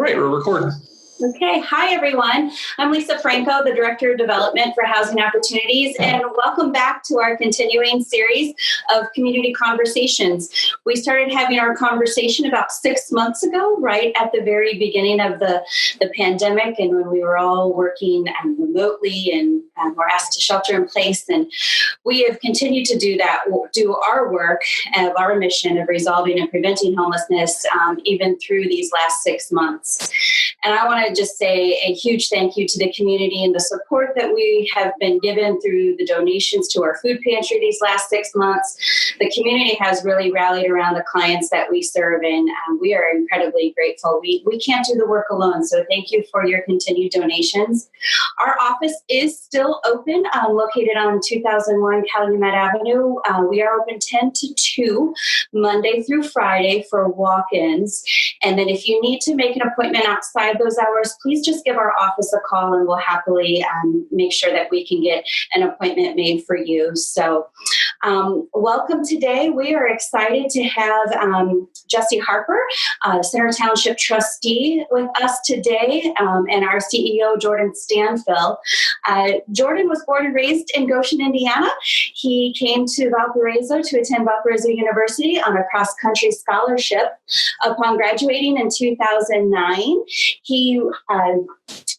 right, we're recording. Okay. Hi, everyone. I'm Lisa Franco, the Director of Development for Housing Opportunities, and welcome back to our continuing series of community conversations. We started having our conversation about 6 months ago, right at the very beginning of the pandemic, and when we were all working remotely and were asked to shelter in place. And we have continued to do our work of our mission of resolving and preventing homelessness even through these last 6 months. And I want to just say a huge thank you to the community and the support that we have been given through the donations to our food pantry these last 6 months. The community has really rallied around the clients that we serve, and we are incredibly grateful. We can't do the work alone, so thank you for your continued donations. Our office is still open, located on 2001 Calumet Avenue. We are open 10 to 2, Monday through Friday for walk-ins. And then if you need to make an appointment outside those hours, please just give our office a call and we'll happily make sure that we can get an appointment made for you. So welcome today. We are excited to have Jesse Harper, Center Township Trustee, with us today, and our CEO, Jordan Stanfill. Jordan was born and raised in Goshen, Indiana. He came to Valparaiso to attend Valparaiso University on a cross-country scholarship. Upon graduating in 2009, he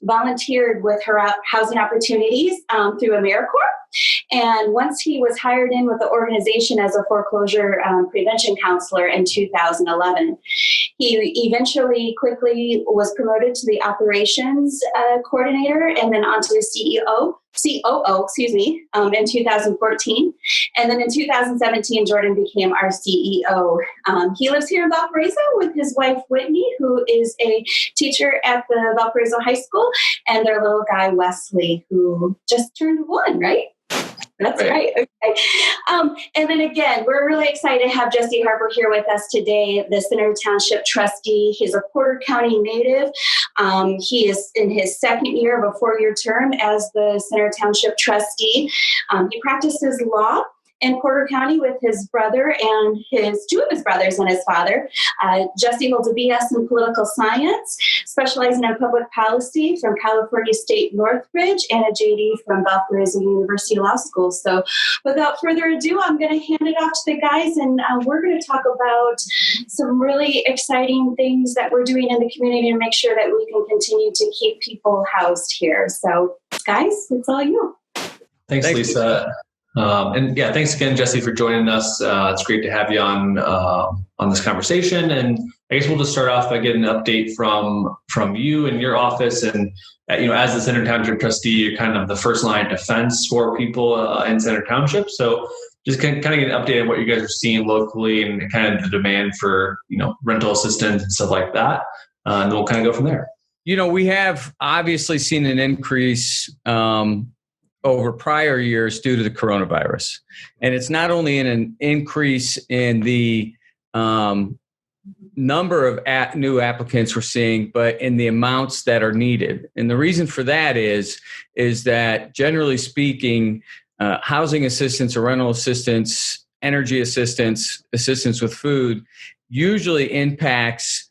volunteered with her Housing Opportunities through AmeriCorps. And once he was hired in with the organization as a foreclosure prevention counselor in 2011, he eventually quickly was promoted to the operations coordinator and then onto the COO, in 2014. And then in 2017, Jordan became our CEO. He lives here in Valparaiso with his wife, Whitney, who is a teacher at the Valparaiso High School, and their little guy, Wesley, who just turned 1, right? That's right. Okay. And then again, we're really excited to have Jesse Harper here with us today, the Center Township Trustee. He's a Porter County native. He is in his second year of a 4-year term as the Center Township Trustee. He practices law in Porter County with his brother and two of his brothers and his father. Jesse holds a BS in political science, specializing in public policy from California State Northridge, and a JD from Valparaiso University Law School. So without further ado, I'm going to hand it off to the guys, and we're going to talk about some really exciting things that we're doing in the community to make sure that we can continue to keep people housed here. So guys, it's all you. Thanks, Lisa. And yeah, thanks again, Jesse, for joining us. It's great to have you on this conversation. And I guess we'll just start off by getting an update from you and your office. And as the Center Township Trustee, you're kind of the first line of defense for people in Center Township. So just kind of get an update on what you guys are seeing locally and kind of the demand for rental assistance and stuff like that. And then we'll kind of go from there. We have obviously seen an increase over prior years due to the coronavirus. And it's not only an increase in the number of new applicants we're seeing, but in the amounts that are needed. And the reason for that is that generally speaking, housing assistance or rental assistance, energy assistance with food usually impacts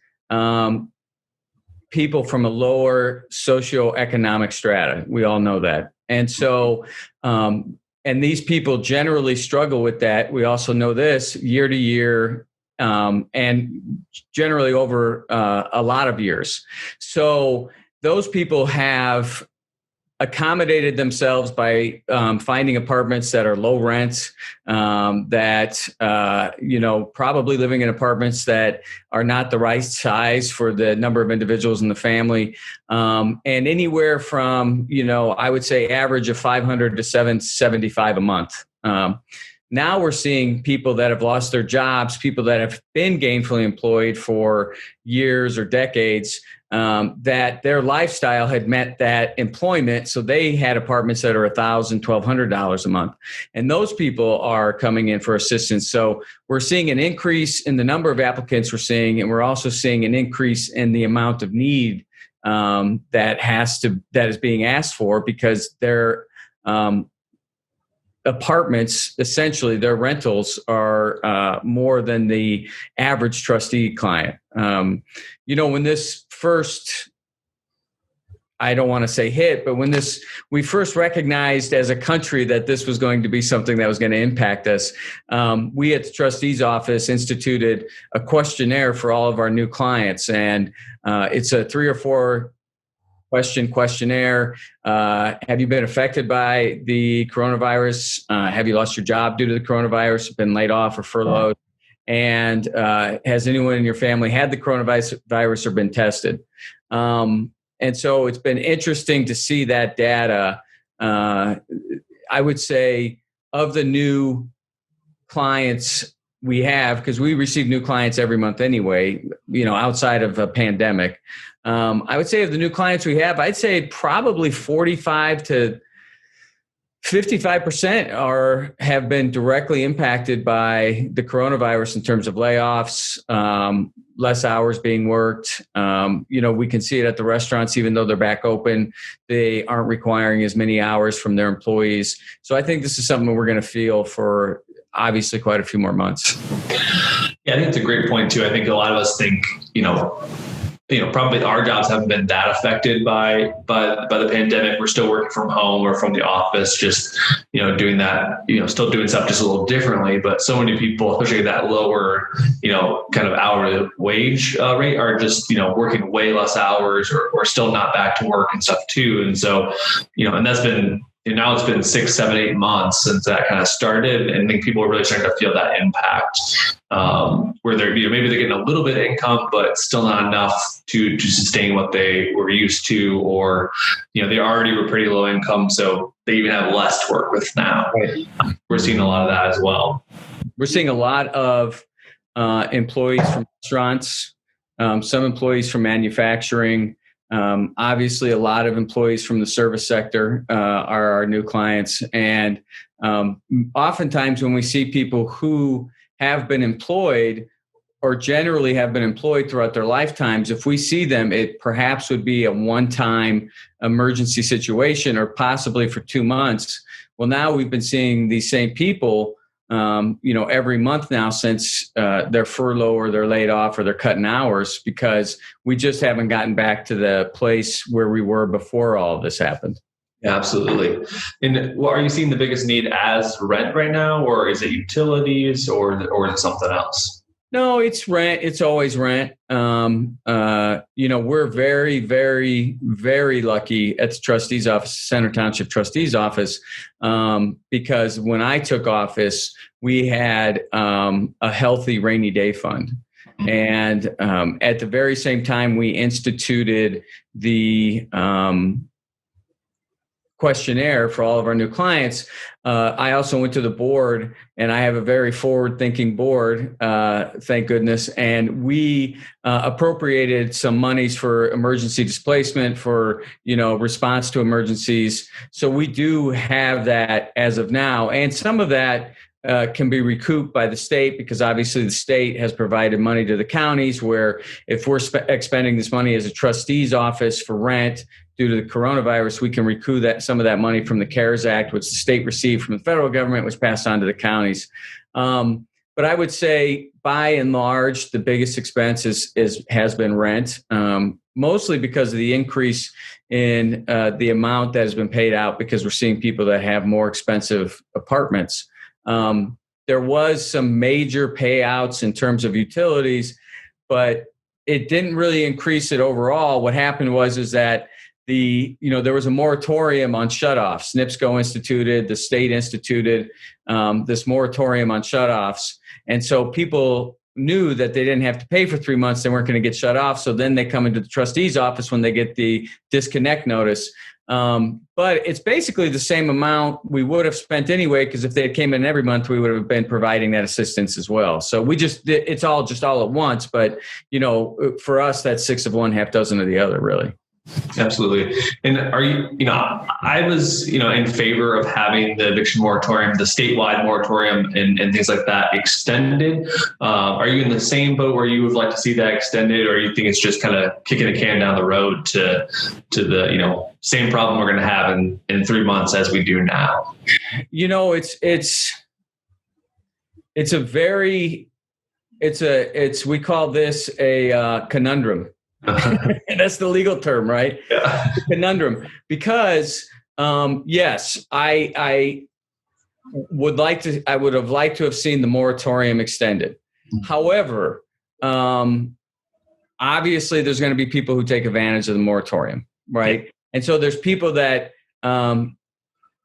people from a lower socioeconomic strata. We all know that. And so, and these people generally struggle with that. We also know this year to year, and generally over a lot of years. So those people have accommodated themselves by finding apartments that are low rent, probably living in apartments that are not the right size for the number of individuals in the family, and anywhere from I would say average of $500 to $775 a month. Now we're seeing people that have lost their jobs, people that have been gainfully employed for years or decades, that their lifestyle had met that employment. So they had apartments that are $1,000, $1,200 a month. And those people are coming in for assistance. So we're seeing an increase in the number of applicants we're seeing, and we're also seeing an increase in the amount of need that is being asked for, because their apartments, essentially their rentals are more than the average trustee client. When this first, I don't want to say hit, but when we first recognized as a country that this was going to be something that was going to impact us, we at the trustee's office instituted a questionnaire for all of our new clients. And it's a 3 or 4 questionnaire. Have you been affected by the coronavirus? Have you lost your job due to the coronavirus, been laid off or furloughed? And has anyone in your family had the coronavirus or been tested? And so it's been interesting to see that data. I would say of the new clients we have, because we receive new clients every month anyway, outside of a pandemic. I would say of the new clients we have, I'd say probably 45 to 55% have been directly impacted by the coronavirus in terms of layoffs, less hours being worked. We can see it at the restaurants, even though they're back open, they aren't requiring as many hours from their employees. So I think this is something we're going to feel for obviously quite a few more months. Yeah, I think it's a great point too. I think a lot of us think, probably our jobs haven't been that affected by the pandemic. We're still working from home or from the office, just, doing that, still doing stuff just a little differently. But so many people, especially that lower, kind of hourly wage rate, are just, working way less hours or still not back to work and stuff too. And so, and that's been, now it's been 6, 7, 8 months since that kind of started. And I think people are really starting to feel that impact, where they're, maybe they're getting a little bit of income, but still not enough to sustain what they were used to, or, they already were pretty low income. So they even have less to work with now. Right. We're seeing a lot of that as well. We're seeing a lot of employees from restaurants, some employees from manufacturing. Obviously, a lot of employees from the service sector are our new clients. And oftentimes when we see people who have been employed or generally have been employed throughout their lifetimes, if we see them, it perhaps would be a one-time emergency situation or possibly for 2 months. Well, now we've been seeing these same people every month now since they're furloughed or they're laid off or they're cutting hours, because we just haven't gotten back to the place where we were before all of this happened. Yeah, absolutely. And are you seeing the biggest need as rent right now, or is it utilities, or is it something else? No, it's rent. It's always rent. We're very, very, very lucky at the trustee's office, Center Township trustee's office, because when I took office, we had a healthy rainy day fund. And at the very same time, we instituted the questionnaire for all of our new clients. I also went to the board, and I have a very forward-thinking board, thank goodness. And we appropriated some monies for emergency displacement, for response to emergencies. So we do have that as of now, and some of that can be recouped by the state, because obviously the state has provided money to the counties, where if we're expending this money as a trustee's office for rent due to the coronavirus, we can recoup some of that money from the CARES Act, which the state received from the federal government, which passed on to the counties. But I would say, by and large, the biggest expense has been rent, mostly because of the increase in the amount that has been paid out, because we're seeing people that have more expensive apartments. There was some major payouts in terms of utilities, but it didn't really increase it overall. What happened was that there was a moratorium on shutoffs. NIPSCO instituted, the state instituted this moratorium on shutoffs. And so people knew that they didn't have to pay for 3 months. They weren't going to get shut off. So then they come into the trustee's office when they get the disconnect notice. But it's basically the same amount we would have spent anyway, because if they came in every month, we would have been providing that assistance as well. So it's all at once. But, for us, that's 6 of one, half dozen of the other, really. Absolutely. And are you, I was, in favor of having the eviction moratorium, the statewide moratorium and things like that extended. Are you in the same boat where you would like to see that extended, or you think it's just kind of kicking a can down the road to the, same problem we're going to have in 3 months as we do now? We call this a conundrum. That's the legal term, right? Yeah. The conundrum. Because yes, I would have liked to have seen the moratorium extended. However, obviously there's going to be people who take advantage of the moratorium, right? And so there's people that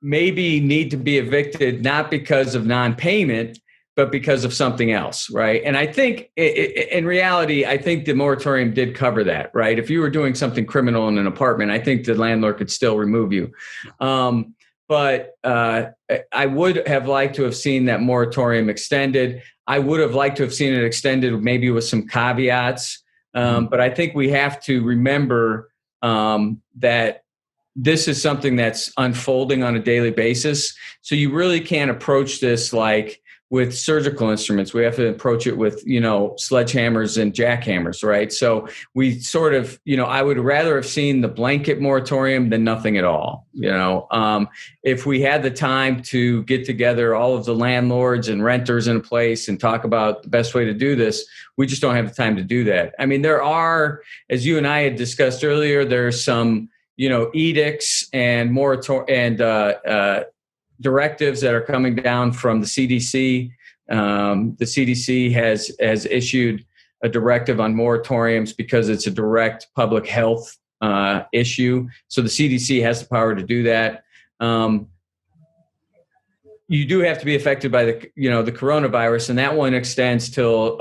maybe need to be evicted, not because of non-payment, but because of something else, right? And I think in reality, I think the moratorium did cover that, right? If you were doing something criminal in an apartment, I think the landlord could still remove you. But I would have liked to have seen that moratorium extended. I would have liked to have seen it extended maybe with some caveats. But I think we have to remember that this is something that's unfolding on a daily basis. So you really can't approach this like with surgical instruments. We have to approach it with, sledgehammers and jackhammers, right? So we sort of, I would rather have seen the blanket moratorium than nothing at all. If we had the time to get together all of the landlords and renters in a place and talk about the best way to do this, we just don't have the time to do that. I mean, there are, as you and I had discussed earlier, there's some, edicts and directives that are coming down from the CDC. The CDC has issued a directive on moratoriums because it's a direct public health issue. So the CDC has the power to do that. You do have to be affected by the coronavirus, and that one extends till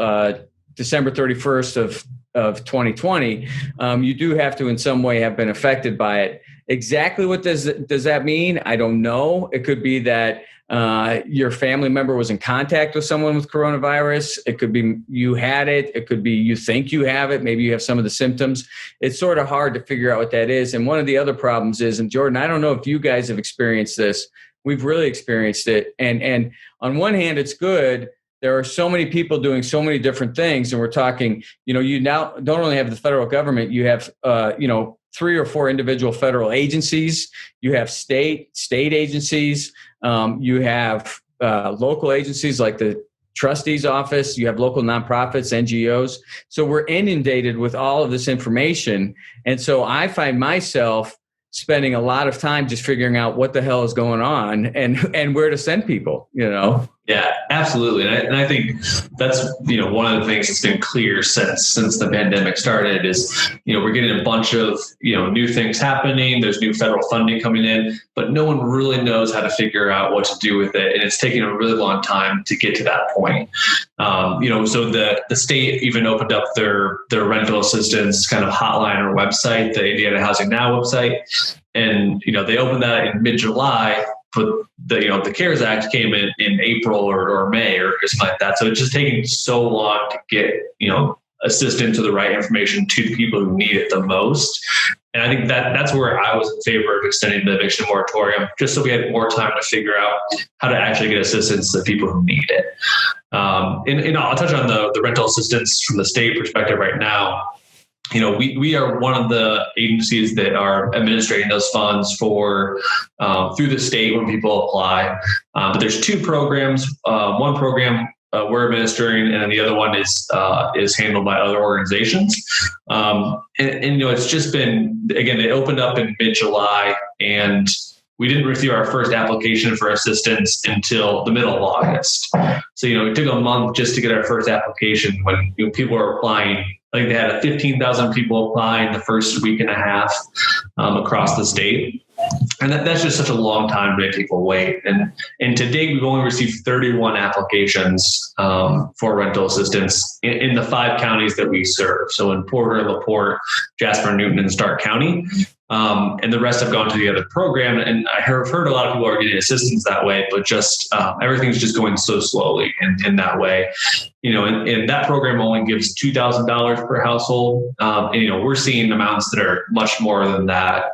December 31st of 2020. You do have to in some way have been affected by it. Exactly what does that mean? I don't know. It could be that your family member was in contact with someone with coronavirus. It could be you had it. It could be you think you have it. Maybe you have some of the symptoms. It's sort of hard to figure out what that is. And one of the other problems is, and Jordan, I don't know if you guys have experienced this. We've really experienced it. And on one hand, it's good. There are so many people doing so many different things. And we're talking, you now don't only have the federal government, you have, 3 or 4 individual federal agencies. You have state agencies. You have local agencies like the trustee's office. You have local nonprofits, NGOs. So we're inundated with all of this information. And so I find myself spending a lot of time just figuring out what the hell is going on and where to send people, Yeah, absolutely. And I think that's, one of the things that's been clear since the pandemic started is, we're getting a bunch of, new things happening. There's new federal funding coming in, but no one really knows how to figure out what to do with it. And it's taking a really long time to get to that point. So the state even opened up their rental assistance kind of hotline or website, the Indiana Housing Now website. And, they opened that in mid-July, but the CARES Act came in April or May or something like that. So it's just taking so long to get, assistance or the right information to the people who need it the most. And I think that's where I was in favor of extending the eviction moratorium, just so we had more time to figure out how to actually get assistance to people who need it. And I'll touch on the rental assistance from the state perspective right now. We are one of the agencies that are administrating those funds for through the state when people apply. But there's 2 programs. One program we're administering, and then the other one is handled by other organizations. And it's just been, again, it opened up in mid-July, and we didn't receive our first application for assistance until the middle of August. So, it took a month just to get our first application when people were applying. I think they had 15,000 people apply in the first week and a half across the state. And that's just such a long time to make people wait. And to date, we've only received 31 applications for rental assistance in the 5 counties that we serve. So in Porter, LaPorte, Jasper, Newton, and Stark County. And the rest have gone to the other program. And I have heard a lot of people are getting assistance that way, but just everything's just going so slowly in that way. And that program only gives $2,000 per household. And, we're seeing amounts that are much more than that.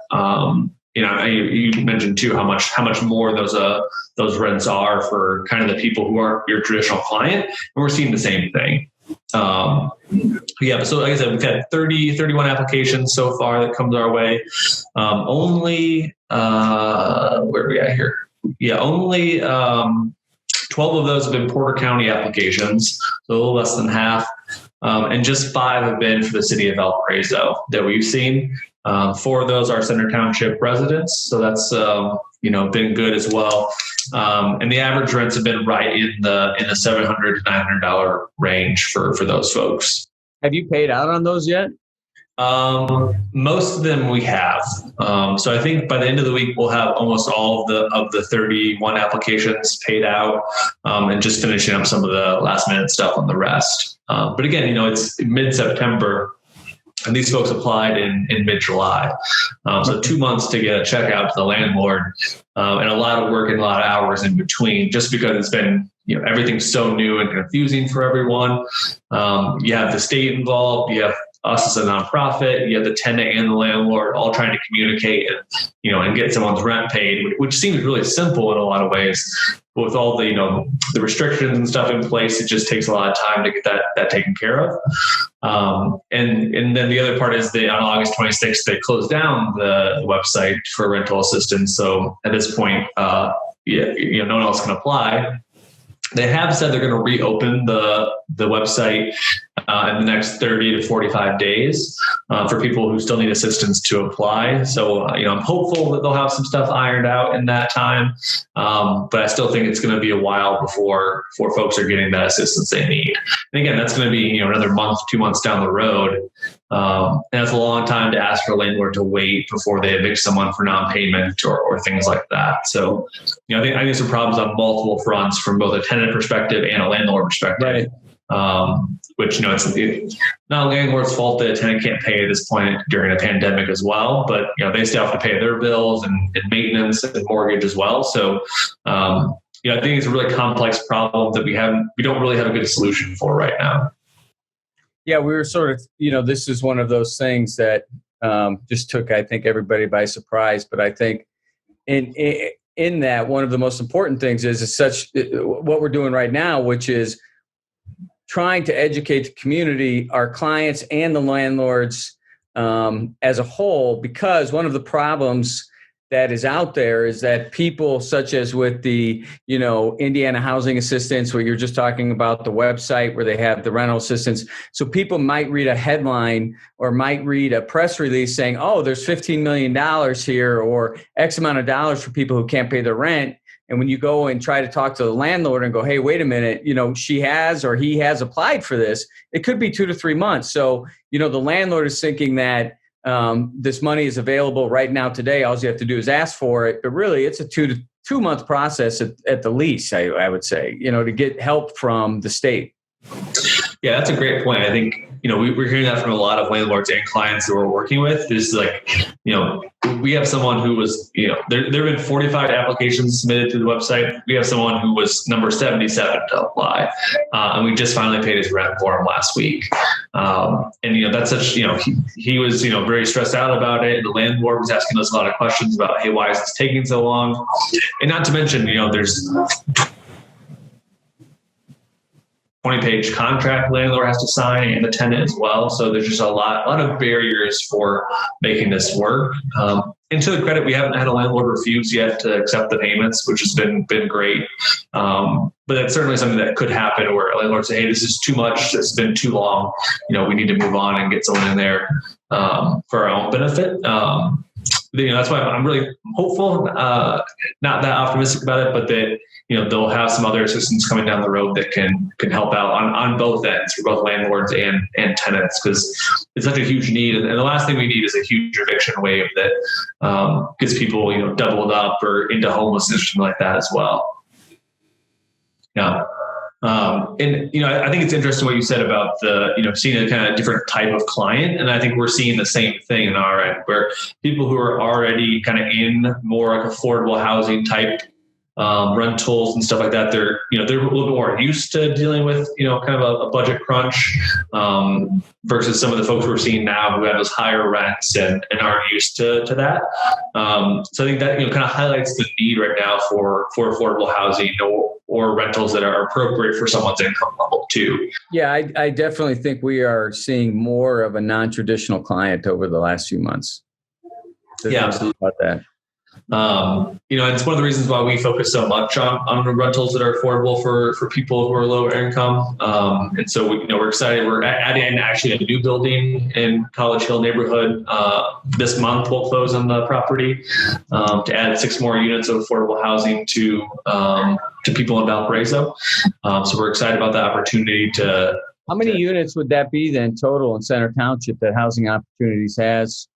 You mentioned too how much more those rents are for kind of the people who aren't your traditional client, and we're seeing the same thing. So like I said, we've had 31 applications so far that comes our way. Only where are we at here? Yeah, only 12 of those have been Porter County applications, so a little less than half. and just 5 have been for the city of Valparaiso that we've seen. 4 of those are Center Township residents, so that's been good as well. And the average rents have been right in the $700 to $900 range for those folks. Have you paid out on those yet? Most of them we have. So I think by the end of the week we'll have almost all of the 31 applications paid out, and just finishing up some of the last minute stuff on the rest. But again, it's mid-September. And these folks applied in mid-July. So 2 months to get a check out to the landlord, and a lot of work and a lot of hours in between, just because it's been, everything's so new and confusing for everyone. You have the state involved, you have us as a nonprofit, you have the tenant and the landlord all trying to communicate and get someone's rent paid, which seems really simple in a lot of ways. But with all the restrictions and stuff in place, it just takes a lot of time to get that taken care of. And then the other part is on August 26th, they closed down the website for rental assistance. So at this point, no one else can apply. They have said they're going to reopen the website in the next 30 to 45 days for people who still need assistance to apply. So, I'm hopeful that they'll have some stuff ironed out in that time. But I still think it's going to be a while before folks are getting that assistance they need. And again, that's going to be, another month, 2 months down the road. And that's a long time to ask for a landlord to wait before they evict someone for non-payment or things like that. So, I think there's some problems on multiple fronts from both a tenant perspective and a landlord perspective. Right. Which, it's not a landlord's fault that a tenant can't pay at this point during a pandemic as well, but, they still have to pay their bills and maintenance and mortgage as well. So, I think it's a really complex problem that we don't really have a good solution for right now. Yeah, we were sort of, this is one of those things that just took, I think, everybody by surprise. But I think in that, one of the most important things is what we're doing right now, which is trying to educate the community, our clients and the landlords as a whole, because one of the problems that is out there is that people such as with the, Indiana Housing Assistance, where you're just talking about the website where they have the rental assistance. So people might read a headline or might read a press release saying, oh, there's $15 million here or X amount of dollars for people who can't pay their rent. And when you go and try to talk to the landlord and go, hey, wait a minute, she has or he has applied for this, it could be 2 to 3 months. So, the landlord is thinking that this money is available right now today. All you have to do is ask for it. But really, it's a 2 month process at the least, I would say, to get help from the state. Yeah, that's a great point. I think, we're hearing that from a lot of landlords and clients that we're working with. Is like, we have someone who was, there have been 45 applications submitted to the website. We have someone who was number 77 to apply. And we just finally paid his rent for him last week. And, that's such, he was, very stressed out about it. The landlord was asking us a lot of questions about, hey, why is this taking so long? And not to mention, there's 20-page contract landlord has to sign and the tenant as well. So there's just a lot of barriers for making this work. And to the credit, we haven't had a landlord refuse yet to accept the payments, which has been great. But that's certainly something that could happen where a landlord say, hey, this is too much. It's been too long. We need to move on and get someone in there for our own benefit. That's why I'm really hopeful, not that optimistic about it, but that, they'll have some other assistance coming down the road that can help out on both ends for both landlords and tenants, because it's such a huge need. And the last thing we need is a huge eviction wave that gets people, doubled up or into homelessness or something like that as well. Yeah. And, I think it's interesting what you said about seeing a kind of different type of client. And I think we're seeing the same thing in our end, where people who are already kind of in more like affordable housing type rentals and stuff like that, they're a little bit more used to dealing with, kind of a budget crunch versus some of the folks we're seeing now who have those higher rents and aren't used to that. So I think that, kind of highlights the need right now for affordable housing or rentals that are appropriate for someone's income level too. Yeah, I definitely think we are seeing more of a non-traditional client over the last few months. Yeah, absolutely. About that. It's one of the reasons why we focus so much on rentals that are affordable for people who are lower income. And so we're excited. We're adding actually a new building in College Hill neighborhood. This month we'll close on the property to add 6 more units of affordable housing to people in Valparaiso. So we're excited about the opportunity to. How many units would that be then total in Center Township that Housing Opportunities has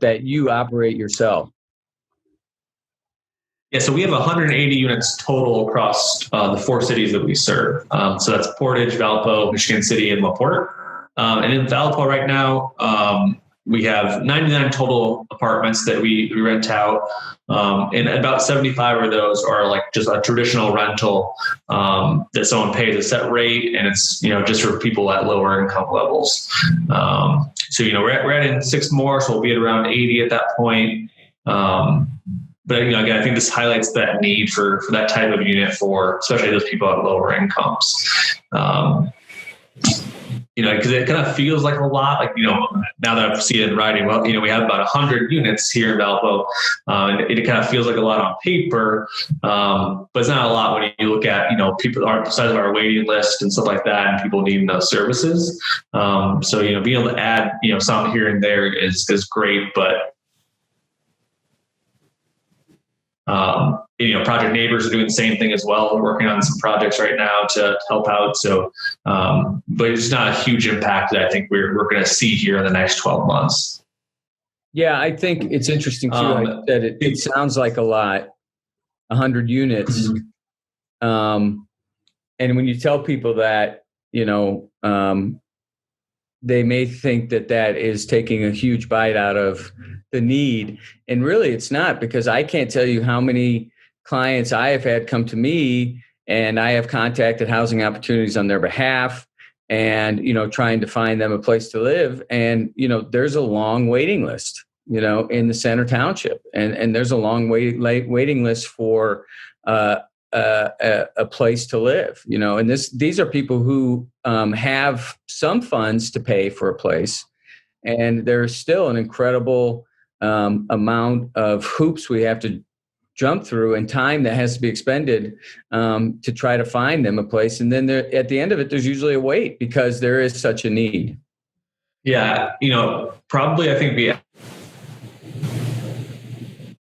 that you operate yourself? Yeah, so we have 180 units total across the 4 cities that we serve. So that's Portage, Valpo, Michigan City, and LaPorte. And in Valpo right now, we have 99 total apartments that we rent out. And about 75 of those are like just a traditional rental that someone pays a set rate, and it's just for people at lower income levels. So we're adding 6 more, so we'll be at around 80 at that point. But again, I think this highlights that need for that type of unit for especially those people at lower incomes. Because it kind of feels like a lot. Like now that I've seen it in writing, well, we have about 100 units here in Valpo, and it kind of feels like a lot on paper, but it's not a lot when you look at people are the size of our waiting list and stuff like that, and people needing those services. So being able to add some here and there is great, but. Project Neighbors are doing the same thing as well. We're working on some projects right now to help out. So, but it's not a huge impact that I think we're going to see here in the next 12 months. Yeah, I think it's interesting too. I said it sounds like a lot, 100 units. And when you tell people that, they may think that is taking a huge bite out of the need. And really it's not, because I can't tell you how many clients I have had come to me, and I have contacted Housing Opportunities on their behalf and, trying to find them a place to live. And, there's a long waiting list, in the Center Township, and there's a long waiting list for a place to live, and these are people who have some funds to pay for a place, and there's still an incredible amount of hoops we have to jump through and time that has to be expended to try to find them a place. And then at the end of it, there's usually a wait because there is such a need. Yeah, probably I think we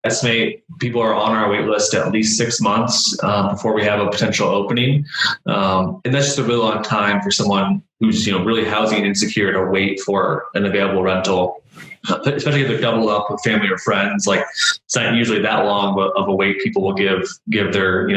estimate people are on our wait list at least 6 months before we have a potential opening. And that's just a really long time for someone who's, really housing insecure to wait for an available rental, especially if they're doubled up with family or friends. Like, it's not usually that long of a wait people will give their,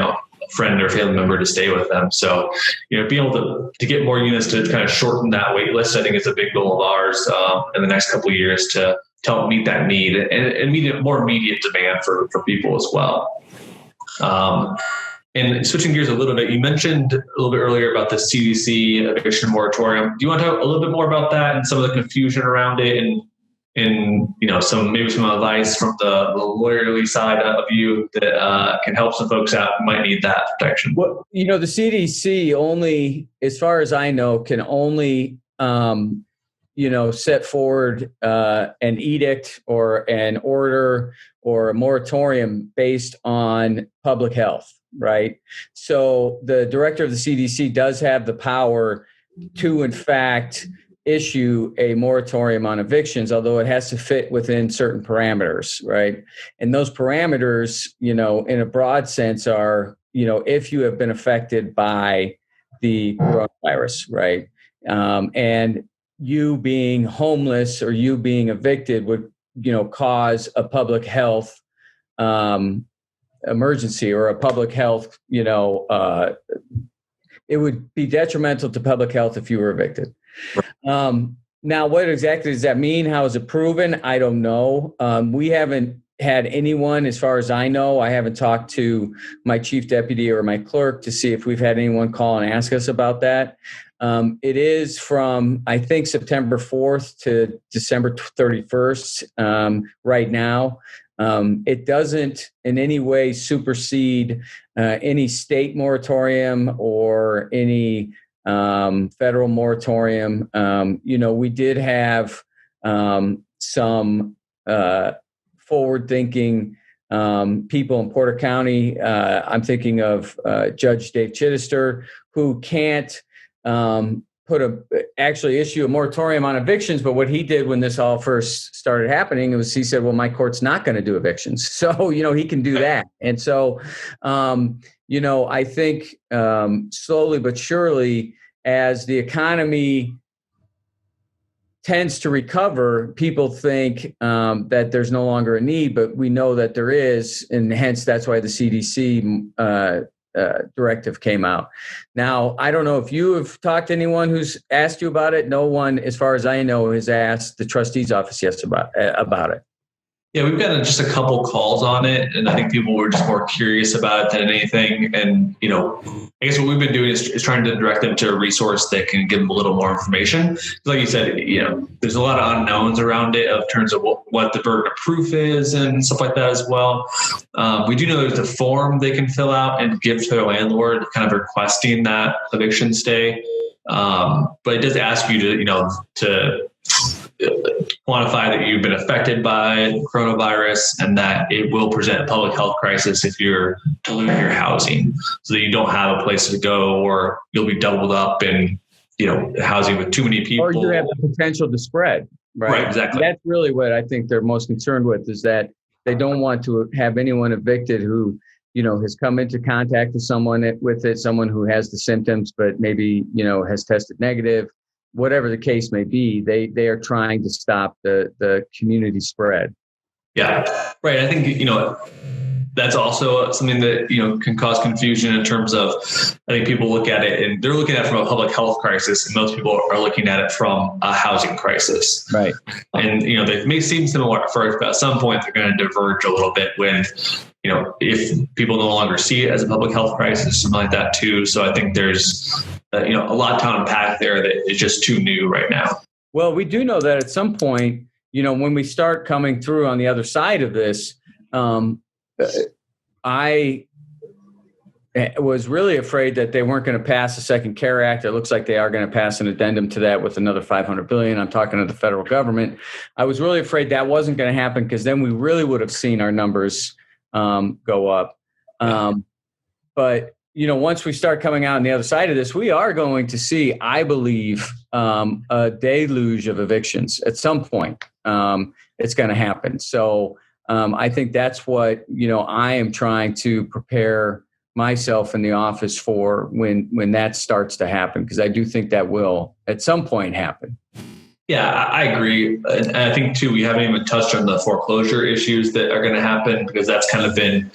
friend or family member to stay with them. So, being able to get more units to kind of shorten that wait list, I think is a big goal of ours in the next couple of years to help meet that need and meet more immediate demand for people as well. And switching gears a little bit, you mentioned a little bit earlier about the CDC eviction moratorium. Do you want to talk a little bit more about that and some of the confusion around it, and some advice from the lawyerly side of you that can help some folks out who might need that protection? Well, the CDC only, as far as I know, can only set forward an edict or an order or a moratorium based on public health, right? So the director of the CDC does have the power to, in fact, issue a moratorium on evictions, although it has to fit within certain parameters, right? And those parameters, in a broad sense are, if you have been affected by the coronavirus, right? And you being homeless or you being evicted would, cause a public health emergency or a public health, it would be detrimental to public health if you were evicted. Now, what exactly does that mean? How is it proven? I don't know. We haven't had anyone, as far as I know, I haven't talked to my chief deputy or my clerk to see if we've had anyone call and ask us about that. It is from, I think, September 4th to December 31st right now. It doesn't in any way supersede any state moratorium or any federal moratorium. We did have some forward-thinking people in Porter County. I'm thinking of Judge Dave Chittister, who can't actually issue a moratorium on evictions. But what he did when this all first started happening was he said, well, my court's not going to do evictions. So, he can do that. And so, I think slowly but surely, as the economy tends to recover, people think that there's no longer a need, but we know that there is, and hence that's why the CDC directive came out. Now, I don't know if you have talked to anyone who's asked you about it. No one, as far as I know, has asked the trustee's office yet about it. Yeah, we've gotten just a couple calls on it, and I think people were just more curious about it than anything. And, I guess what we've been doing is trying to direct them to a resource that can give them a little more information. Like you said, there's a lot of unknowns around it in terms of what the burden of proof is and stuff like that as well. We do know there's a form they can fill out and give to their landlord kind of requesting that eviction stay. But it does ask you to quantify that you've been affected by coronavirus and that it will present a public health crisis if you're to lose your housing, so that you don't have a place to go, or you'll be doubled up in housing with too many people, or you have the potential to spread. Right, exactly. And that's really what I think they're most concerned with, is that they don't want to have anyone evicted who has come into contact with someone someone who has the symptoms, but maybe has tested negative. Whatever the case may be, they are trying to stop the community spread. Yeah, right. I think, that's also something that, can cause confusion in terms of, I think people look at it and they're looking at it from a public health crisis, and most people are looking at it from a housing crisis. Right. And, they may seem similar at first, but at some point they're going to diverge a little bit when, if people no longer see it as a public health crisis, something like that too. So I think there's, a lot to unpack there that is just too new right now. Well, we do know that at some point, when we start coming through on the other side of this, I was really afraid that they weren't going to pass the Second CARE Act. It looks like they are going to pass an addendum to that with another $500 billion. I'm talking to the federal government. I was really afraid that wasn't going to happen, because then we really would have seen our numbers go up. But once we start coming out on the other side of this, we are going to see, I believe, a deluge of evictions at some point. It's going to happen. So I think that's what, I am trying to prepare myself in the office for when that starts to happen, because I do think that will at some point happen. Yeah, I agree. And I think too, we haven't even touched on the foreclosure issues that are going to happen, because that's kind of been,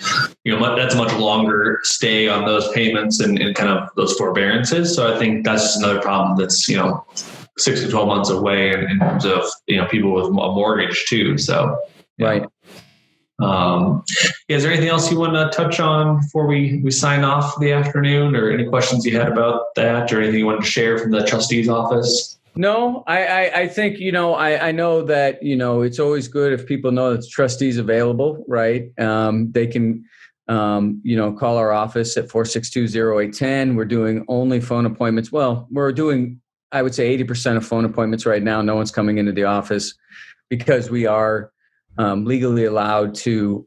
that's a much longer stay on those payments and kind of those forbearances. So I think that's just another problem that's, 6 to 12 months away in terms of, people with a mortgage too. So, right. Is there anything else you want to touch on before we sign off for the afternoon, or any questions you had about that, or anything you wanted to share from the trustee's office? No, I think, I know that, it's always good if people know that the trustee's available, right? They can, call our office at 462-0810. We're doing only phone appointments. Well, we're doing, I would say 80% of phone appointments right now. No one's coming into the office, because we are legally allowed to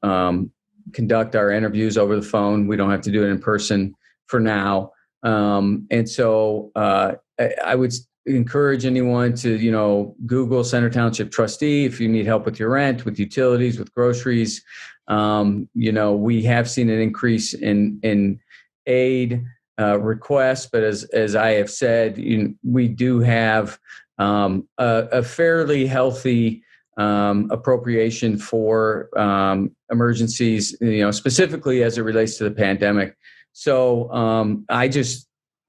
conduct our interviews over the phone. We don't have to do it in person for now. And so I would encourage anyone to, Google Center Township trustee if you need help with your rent, with utilities, with groceries. We have seen an increase in aid requests, but as I have said, we do have a fairly healthy appropriation for emergencies, specifically as it relates to the pandemic. So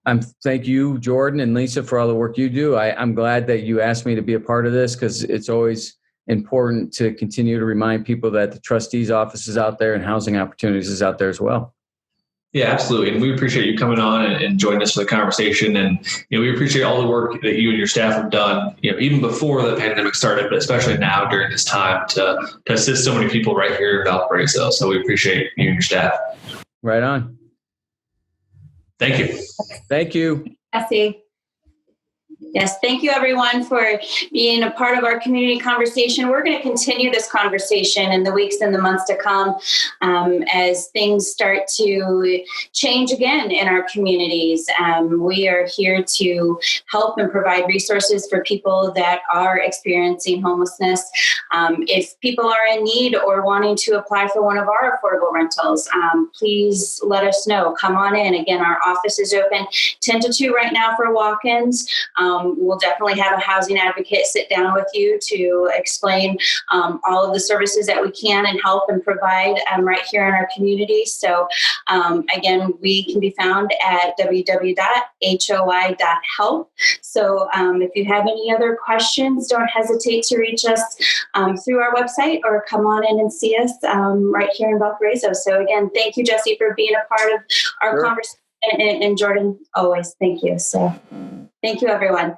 I'm thank you, Jordan and Lisa, for all the work you do. I'm glad that you asked me to be a part of this, because it's always important to continue to remind people that the trustee's office is out there and housing opportunities is out there as well. Yeah, absolutely. And we appreciate you coming on and joining us for the conversation. And, we appreciate all the work that you and your staff have done, even before the pandemic started, but especially now during this time to assist so many people right here in Valparaiso. So we appreciate you and your staff. Right on. Thank you. Thank you. Jesse. Yes, thank you everyone for being a part of our community conversation. We're going to continue this conversation in the weeks and the months to come as things start to change again in our communities. We are here to help and provide resources for people that are experiencing homelessness. If people are in need or wanting to apply for one of our affordable rentals, please let us know. Come on in. Again, our office is open 10 to 2 right now for walk-ins. We'll definitely have a housing advocate sit down with you to explain all of the services that we can and help and provide right here in our community. So again, we can be found at www.hoi.help. So if you have any other questions, don't hesitate to reach us through our website or come on in and see us right here in Valparaiso. So again, thank you, Jesse, for being a part of our conversation. And Jordan, always thank you. So thank you, everyone.